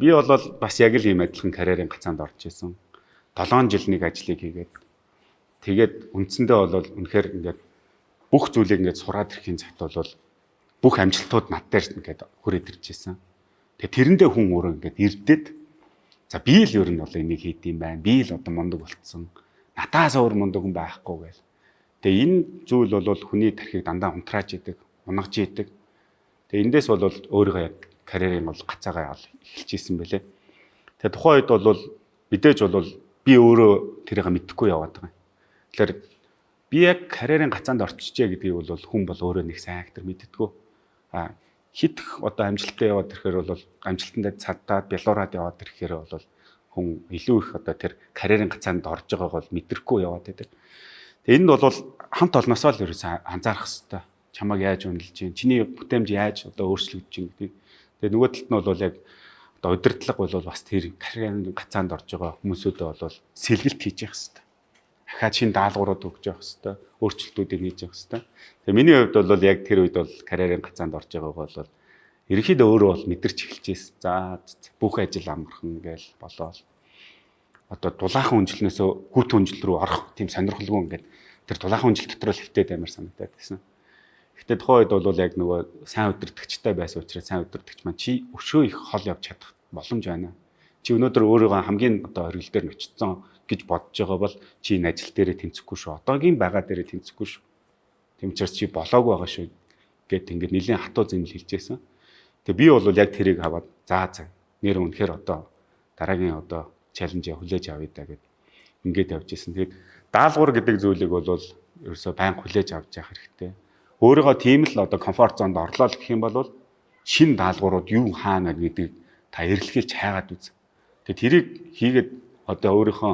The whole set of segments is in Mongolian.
Би бол бас яг л ийм адилхан карьерийн гацаанд орж исэн. 7 жил нэг ажлыг хийгээд тэгээд үндсэндээ бол үнэхээр ингээд бүх зүйлийг ингээд сураад ирэхийн цагт бол бүх амжилтууд над дээр ингээд хүрээд ирж исэн. Тэгээд тэрэндээ хүн өөрөө ингээд ирдээд за би л ер нь бол энийг хийд юм байна. Би л одоо мундаг болцсон. Надаас өөр мундаг хүн байхгүй гэл. Тэгээд энэ зүйл бол хүний тархийг дандаа унтрааж идэг, унгаж идэг. Тэгээд эндээс бол өөрийгөө яг карьерийн бол гацаагаа эхэлж исэн байлээ. Тэгээд тухайн үед бол мэдээж бол би өөрөө тэрийг мэдэхгүй яваад байгаа юм. Тэгэхээр би яг карьерийн гацаанд орчихжээ гэдгийг бол хүн бол өөрөө нэг сайн актер мэддэггүй. Хитх одоо амжилттай яваад ирэхээр бол амжилтандаа цадаад бялуураад яваад ирэхээр бол хүн илүү их одоо тэр карьерийн гацаанд орж байгааг бол мэдрэхгүй яваад байдаг. Тэгээ энд бол хамт олноосоо л ерөөсөө анзаарах хэрэгтэй. Чамайг яаж үнэлж чинь, чиний бүтээмж яаж одоо өөрчлөгдөж чинь гэдэг. Тэгээ нөгөө талд нь бол яг одоо удирдлага бол бас тэр карьерийн гацаанд орж байгаа хүмүүсүүдээ бол сэлгэлт хийж явах хэрэгтэй. Дахиад шинэ даалгаврууд өгч явах хэрэгтэй, өөрчлөлтүүдийг хийж явах хэрэгтэй. Тэгээ миний хувьд бол яг тэр үед бол карьерийн гацаанд орж байгааг бол ерөнхийдөө өөрөө бол мэдэрч эхэлжээс. За бүх ажил амархан гээл болоо. Одоо дулаахан хүнжлнөөсөө хүүт хүнжил рүү орох тийм сонирхолгүй ингээд тэр дулаахан хүнжил дотор л хөвтөд амар санагдаад байсан. Гэхдээ тухайн үед бол яг нөгөө сайн удирдагчтай байсан учраас сайн удирдагч маань чи өшөө их хол явж чадах боломж байна. Чи өнөөдөр өөрийгөө хамгийн одоо оргил дээр нөчсөн гэж бодож байгаа бол чи энэ ажил дээрээ тэнцэхгүй шүү. Одоогийн байгаа дээрээ тэнцэхгүй шүү. Тийм учраас чи болоог байгаа шүү гэд ингээд нэлийн хатуу зэмэл хэлжсэн. Тэгээ би бол яг тэрийг аваад за нэр үнэхээр одоо дараагийн одоо чаленжийг хүлээж авъя да гэд ингээд явж исэн. Тэгээд даалгавар гэдэг зүйлийг бол ерөөсөө байнга хүлээж авч явах хэрэгтэй. Өөрийгөө тийм л одоо комфорт зонд орлоо гэх юм бол шинэ даалгаврууд юу хаана гэдгийг та эргэлхийлж хайгаад үз. Тэгээд тэрийг хийгээд одоо өөрийнхөө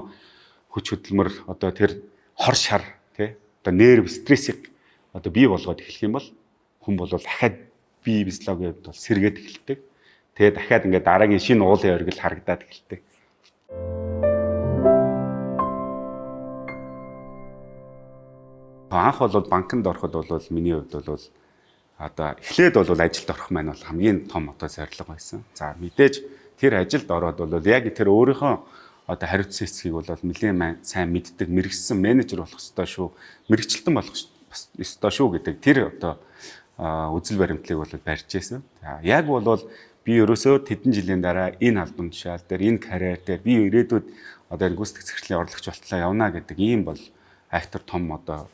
хүч хөдөлмөр одоо тэр хор шар тий одоо нерв стрессийг одоо бий болгоод эхлэх юм бол хүн бол дахиад бие физиологийн хувьд бол сэргээд эхэлдэг. Тэгээд дахиад ингээд дараагийн шинэ уулын оргил харагдаад эхэлдэг. Анх бол банкнд ороход бол миний хувьд бол одоо эхлээд бол ажилд орох маань бол хамгийн том одоо зорилго байсан. За мэдээж тэр ажилд ороод бол яг тэр өөрийнхөө одоо хариуцсан хэсгийг бол нэлээд сайн мэддэг, мэрэгсэн менежер болох ёстой шүү, мэрэгчлэн болох ёстой шүү гэдэг тэр одоо үзэл баримтлалыг бол барьж байсан. За яг бол би ерөөсөө тэдэн жилийн дараа энэ албан тушаал дээр энэ карьер дээр би ирээдүйд одоо энэ гүйцэтгэх захирлын орлогч болтлоо явна гэдэг ийм бол актер том одоо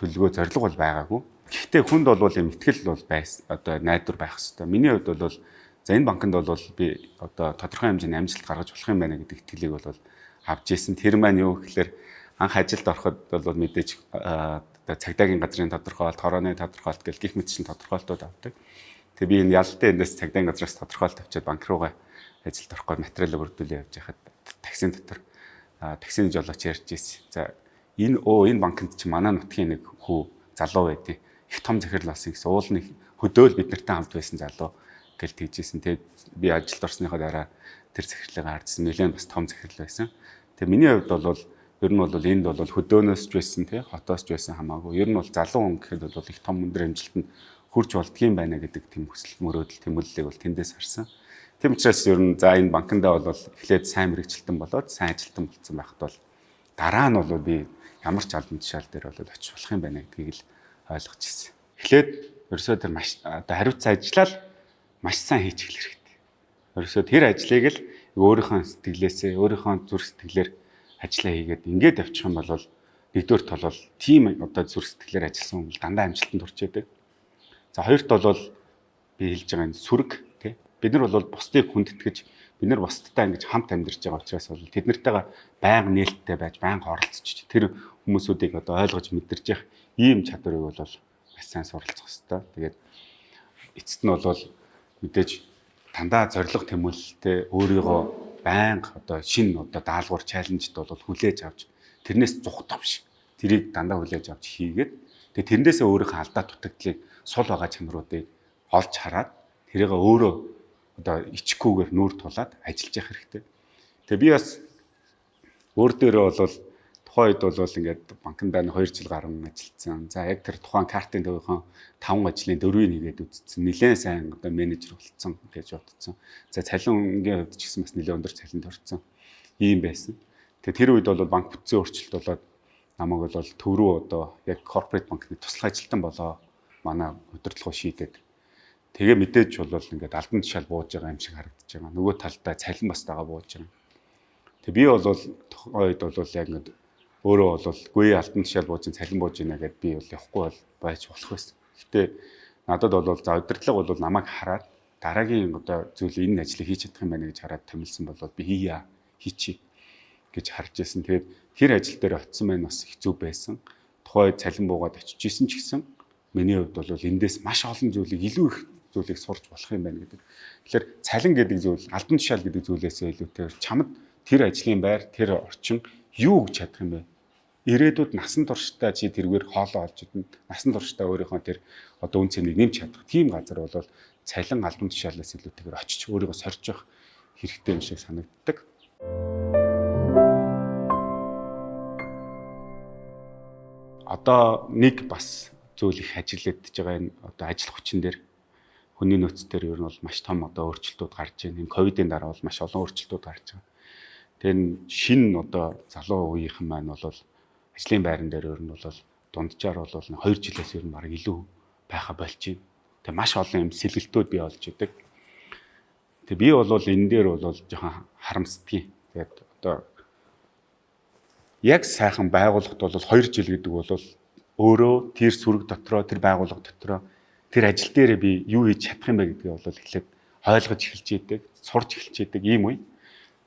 төлөвлөгөө зорилго бол байгаагүй. Гэхдээ хүнд бол юм ихтгэл бол байсан одоо найдвар байх хэрэгтэй. Миний хувьд бол за энэ банкнд бол би одоо тодорхой хэмжээний амжилт гаргаж болох юм байна гэдэг итгэлийг бол авч ийсэн. Тэр маань юу гэхээр анх ажилд ороход бол мэдээж цагдаагийн газрын тодорхойлолт, хорооны тодорхойлолт гэх гих мэтчлийн тодорхойлолтууд авдаг. Тэгээ би энэ ялалтын эндээс цагдаагийн газраас тодорхойлолт авчиад банк руугаа ажилд орох гээд материалаа бүрдүүлээ явж байхад таксин дотор таксины жолооч ярьж ийсэн. За энэ банкнд чи манай нутгийн нэг хүү залуу байдیں۔ Их том захирал болсон гэсэн уулын хөдөөл бид нартай хамт байсан залуу гэж тэгжсэн. Тэгээд би ажилд орсныхоо дараа тэр захирлыг харжсэн. Нэлээд бас том захирал байсан. Тэгээд миний хувьд бол ер нь бол энд бол хөдөөнөөс ч байсан тий хотоос ч байсан хамаагүй. Ер нь бол залуу хүн гэхэд бол их том өндөр амжилтанд хүрч болдгийм байна гэдэг тийм хүсэл мөрөөдөл тэмүүллийг бол тэндээс харсан. Тийм учраас ер нь за энэ банкндаа бол эхлээд сайн мэрэгчлэн болоод сайн ажилтан болсон байхад бол дараа нь бол би ямар ч албан тушаал дээр бол очих болох юм байна гэдгийг л ойлгож ирсэн. Эхлээд ерөөсөө тэр маш одоо хариуцсан ажиллал маш сайн хийж эхлэх хэрэгтэй. Ерөөсөө тэр ажлыг л өөрийнхөө сэтгэлээсээ, өөрийнхөө зүрх сэтгэлээр ажиллаа хийгээд ингээд явчих юм бол нэгдүгээр тал бол тийм одоо зүрх сэтгэлээр ажилласан хүн бол дандаа амжилтанд хүрч яадаг. За хоёрт бол би хэлж байгаа энэ сүрэг тий. Бид нар бол бусдыг хүндэтгэж бид нар бусдтай ингэж хамт амьдарч байгаа учраас бол тэд нартайгаа байнга нээлттэй байж байнга оролцож тэр хүмүүсүүдийг одоо ойлгож мэдэрч явах ийм чадварыг бол маш сайн суралцах хэрэгтэй. Тэгээд эцэст нь бол мэдээж дандаа зориг тэмүүлэлтэй өөрийгөө байнга одоо шинэ одоо даалгавар чаленжд бол хүлээж авч тэрнээс зүхтах биш. Тэрийг дандаа хүлээж авч хийгээд тэгээд тэрнээсээ өөрийнхөө алдаа дутагдлыг сул байгаа чанаруудыг олж хараад тэрийг өөрөө одоо ичгүүгээр нүүр тулаад ажиллаж явах хэрэгтэй. Тэгээ би бас өөр дээрээ бол тухайн үед бол ингээд банкндаа 2 жил гарan ажилласан. За яг тэр тухайн картын төвийнхөө 5 ажлын 4-ийг хийгээд үзсэн. Нилээн сайн одоо менежер болцсон гэж бодсон. За цалингийн хувьд ч гэсэн бас нилээн өндөр цалинд орсон. Ийм байсан. Тэгээ тэр үед бол банк бүтцийн өөрчлөлт болоод намайг бол төв рүү одоо яг корпорат банкны туслах ажилтан болоо манай удирдлагыг шийдээд тэгээ мэдээж бол ингээд албан тушаал бууж байгаа юм шиг харагдаж байгаа. Нөгөө талдаа цалин бас тагаа бууж байгаа. Тэгээ би бол тухайд бол яг ингээд өөрөө бол гүй албан тушаал бууж цалин бууж ийна гэдээ би бол явахгүй бол байж болох байсан. Гэтэ надад бол за удирдлага бол намайг хараад дараагийн одоо зүйл энэ ажлыг хийж чадах юм байна гэж хараад томилсон бол би хийчи гэж харж байсан. Тэгээд тэр ажил дээр очисон маань бас хэцүү байсан. Тухайд цалин буугаад очиж исэн ч гэсэн миний хувьд бол эндээс маш олон зүйлийг илүү их зүйлийг сурч болох юм байна гэдэг. Тэгэхээр цалин гэдэг зүйл, албан тушаал гэдэг зүйлээсээ илүүтэйгээр чамд тэр ажлын байр, тэр орчин юу гэж чадах юм бэ? Ирээдүйд насан туршдаа чи тэргээр хоолоо олж идэнэ. Насан туршдаа өөрийнхөө тэр одоо үн цэнийг нэмж чадах тийм газар бол цалин албан тушаалаас илүүтэйгээр очиж өөрийгөө сорж явах хэрэгтэй юм шиг санагддаг. Одоо нэг бас зүйл их ажиллагдж байгаа энэ одоо ажил хүчин дээр хүний нөөц дээр ер нь бол маш том одоо өөрчлөлтүүд гарч байна. Энэ ковидын дараа бол маш олон өөрчлөлтүүд гарч байгаа. Тэгээ шинэ одоо залуу үеийнхэн маань бол ажлын байран дээр ер нь бол дунджаар бол 2 жилээс ер нь баг илүү байха болж байна. Тэгээ маш олон юм сэлгэлтүүд бий болж идэг. Тэгээ би бол энэ дээр бол жоохон харамсдгийг. Тэгээд одоо яг сайхан байгууллагт бол 2 жил гэдэг бол өөрөө тэр сүрэг дотроо, тэр байгууллага дотроо тэр ажил дээрээ би юу хийж чадах юм бэ гэдгийг бол эхлээд ойлгож эхэлж идэг, сурч эхэлж идэг ийм үе.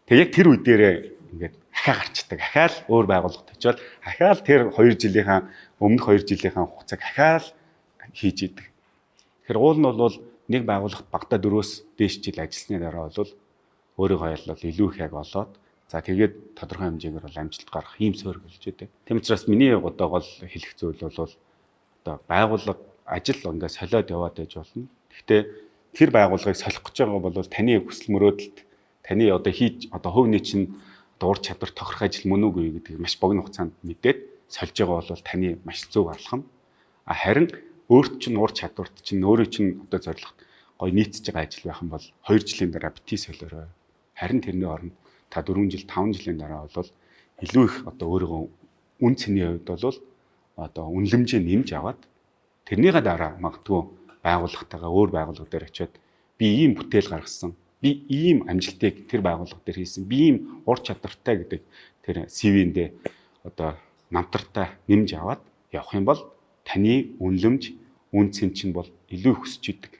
Тэгээ яг тэр үе дээрээ ингээд ахаа гарчдаг. Ахаал өөр байгууллагт очиод ахаал тэр 2 жилийнхаа өмнөх 2 жилийнхаа хугацааг ахаал хийж идэг. Тэгэхээр уул нь бол нэг байгууллагт багада 4-өөс дээш жил ажилласны дараа бол өөрийгөө бол илүү их яг олоод за тэгээд тодорхой хэмжээгээр бол амжилт гарах ийм суурь болж идэг. Тийм учраас миний одоо гол хэлэх зүйл бол одоо байгууллага ажил ингээд солиод яваад байж болно. Гэхдээ тэр байгууллагыг солих гэж байгаа бол таны хүсэл мөрөөдөлд таны одоо хийж одоо хувийн чинь ур чадвар тохирох ажил мөн үгүй гэдгийг маш богино хугацаанд мэдээд сольж байгаа бол таны маш зөв алхам. Харин өөрт чинь ур чадварт чинь өөрөө чинь одоо зорилго гой нийцэж байгаа ажил байх юм бол 2 жилийн дараа бити солиорой. Харин тэрний оронд та 4 жил 5 жилийн дараа бол илүү их одоо өөрийгөө үн цэний хувьд бол одоо үнэлэмжээ нэмж аваад тэрнийгээ дараа магадгүй байгууллагатайгаа өөр байгууллага дээр очиод би ийм бүтээл гаргасан, би ийм амжилтыг тэр байгууллага дээр хийсэн, би ийм ур чадвартай гэдэг тэр CV-ндээ одоо намтартай нэмж аваад явах юм бол таны үнэлэмж, үн цэн чинь бол илүү их өсөж идэг.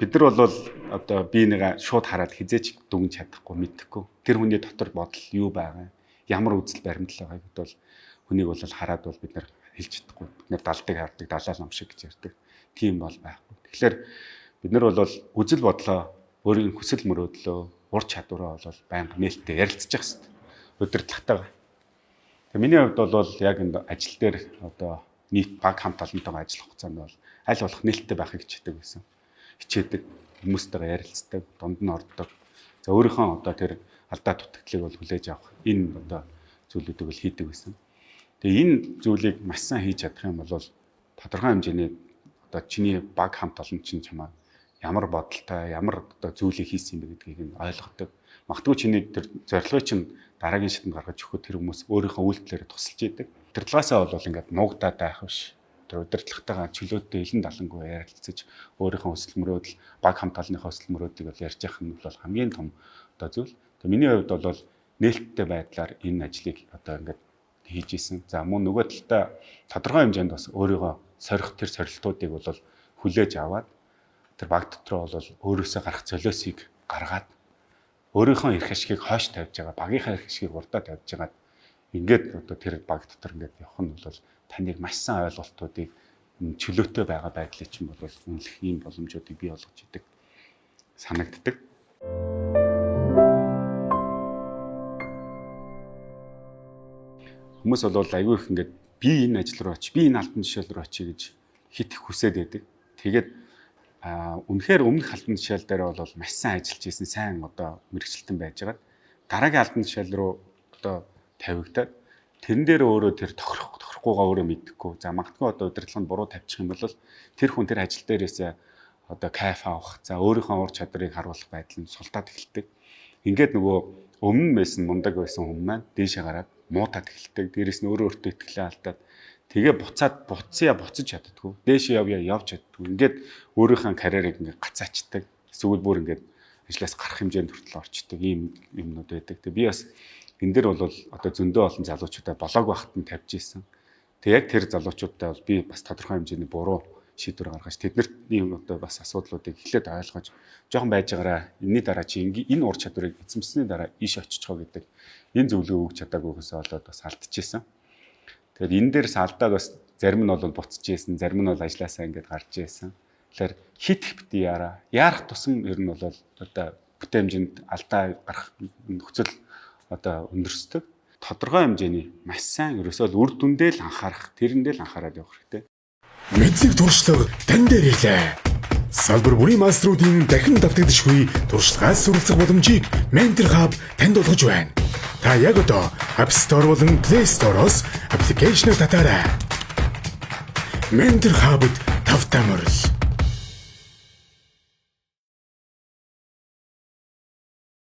Бид нар бол одоо би нэг шууд хараад хизээч дүгнж чадахгүй мэдэхгүй. Тэр хүний дотор бодол юу байгаа, ямар үзэл баримтлал байгааг бол хүнийг бол хараад бол бид нар хэлж чадахгүй. Бид нар далдаг хардаг, далаа ном шиг гэж ярьдаг. Тийм бол байхгүй. Тэгэхээр бид нар бол үзэл бодлоо, өөрийн хүсэл мөрөөдлөө, ур чадвараа бол байнга нээлттэй ярилцчих хэвээр удирдлагатайгаа. Тэгээ миний хувьд бол яг энэ ажил дээр одоо нийт баг хамт олонтойгоо ажиллах хугацаанд бол аль болох нээлттэй байхыг хичээдэг байсан. Хичээдэг, хүмүүстэйгээ ярилцдаг, дунд нь ордог. За өөрийнхөө одоо тэр алдаа дутагдлыг бол хүлээж авах энэ одоо зүйлүүдийг бол хийдэг байсан. Тэгээ энэ зүйлийг маш сайн хийж чадах юм бол тодорхой хэмжээний одоо чиний баг хамт олон чинь чамаа ямар бодолтой, ямар одоо зүйлийг хийсэн юм бэ гэдгийг нь ойлгодог. Магадгүй чиний тэр зорилгыг чинь дараагийн шатанд гаргаж өгөхөд тэр хүмүүс өөрийнхөө үйлдэлээр тусалж идэг. Удирдлагаасаа бол ингээд нуугдаад байх биш. Тэр удирдлагатайгаа чөлөөтэй илэн далангүй ярилцаж өөрийнхөө хүсэл мөрөөдөл, баг хамт олонныхоо хүсэл мөрөөдлийг бол ярьж явах нь бол хамгийн том одоо зүйл. Тэгээ миний хувьд бол нээлттэй байдлаар энэ ажлыг одоо ингээд хийж исэн. За мөн нөгөө талдаа тодорхой хэмжээнд бас өөрийгөө сорих тэр сорилтуудыг бол хүлээж аваад тэр баг дотроо бол өөрөөсөө гарах золиосыг гаргаад өөрийнхөө эрх ашигыг хойш тавьж байгаа, багийнхаа эрх ашигыг урдаа тавьж байгаа. Ингээд одоо тэр баг дотор ингээд явах нь бол таныг маш сайн ойлголтуудыг чөлөөтэй байгаа байдлыг чинь бол үнэлэх ийм боломжуудыг бий болгож идэг санагддаг. Хүмүүс бол айгүй их ингээд би энэ ажил руу очи, би энэ албан тушаал руу очи гэж хит их хүсээд байдаг. Тэгээд үнэхээр өмнөх албан тушаал дээр бол маш сайн ажиллаж исэн, сайн одоо мэрэгчлэлтэн байж байгаа. Дараагийн албан тушаал руу одоо тавигдаад тэрэн дээр өөрөө тэр тохирохгүйгаа өөрөө мэдхгүй. За магадгүй одоо удирдлаганд буруу тавьчих юм бол тэр хүн тэр ажил дээрээсээ одоо кайф авах, за өөрийнхөө ур чадварыг харуулах байдал нь султаад эхэлдэг. Ингээд нөгөө өмнө байсан мундаг байсан хүн маань дээшээ гараад муутаад эхэлдэг. Дээрээс нь өөрөө өөртөө итгэлээ алдаад тэгээ буцаж чаддаггүй. Дээшээ явж чаддаггүй. Ингээд өөрийнхөө карьерийг ингээд гацаачдаг. Эсвэл бүр ингээд ажлаас гарах хэмжээнд хүртэл орчдөг ийм юмнууд байдаг. Тэгээ би бас энэ дэр бол одоо зөндөө олон залуучуудаа болоог багт нь тавьж ийсэн. Тэгээ яг тэр залуучуудаа бол би бас тодорхой хэмжээний буруу шийдвэр гаргаж тэднэртний одоо бас асуудлуудыг эхлээд ойлгож жоохон байж байгаараа энэний дараа чи энэ ур чадварыг эзэмссэний дараа иш очихгоо гэдэг энэ зөвлөгөө өгч чадаагүйгээс болоод бас алдчихсан. Тэгэхээр энэ дээрс алдаад бас зарим нь бол буцаж ийсэн, зарим нь бол ажилласаа ингээд гарч ийсэн. Тэгэхээр хит их бити яарах тусам ер нь бол одоо бүтээн хэмжээнд алдаа гарах нөхцөл одоо өндөрсдөг. Тодорхой хэмжээний маш сайн ерөөсөө үр дүндээ л анхаарах, тэрэндээ л анхаарал явах хэрэгтэй. Мэдлэг туршлага тань дээр ирлээ. Салбар бүрийн мастеруудын дахин давтагдшгүй туршлагаас суралцах боломжийг Mentor Hub танд олгож байна. Та яг одоо App Store болон Play Store-оос аппликейшн татаарай. Mentor Hub-д тавтамжтай мөрөл.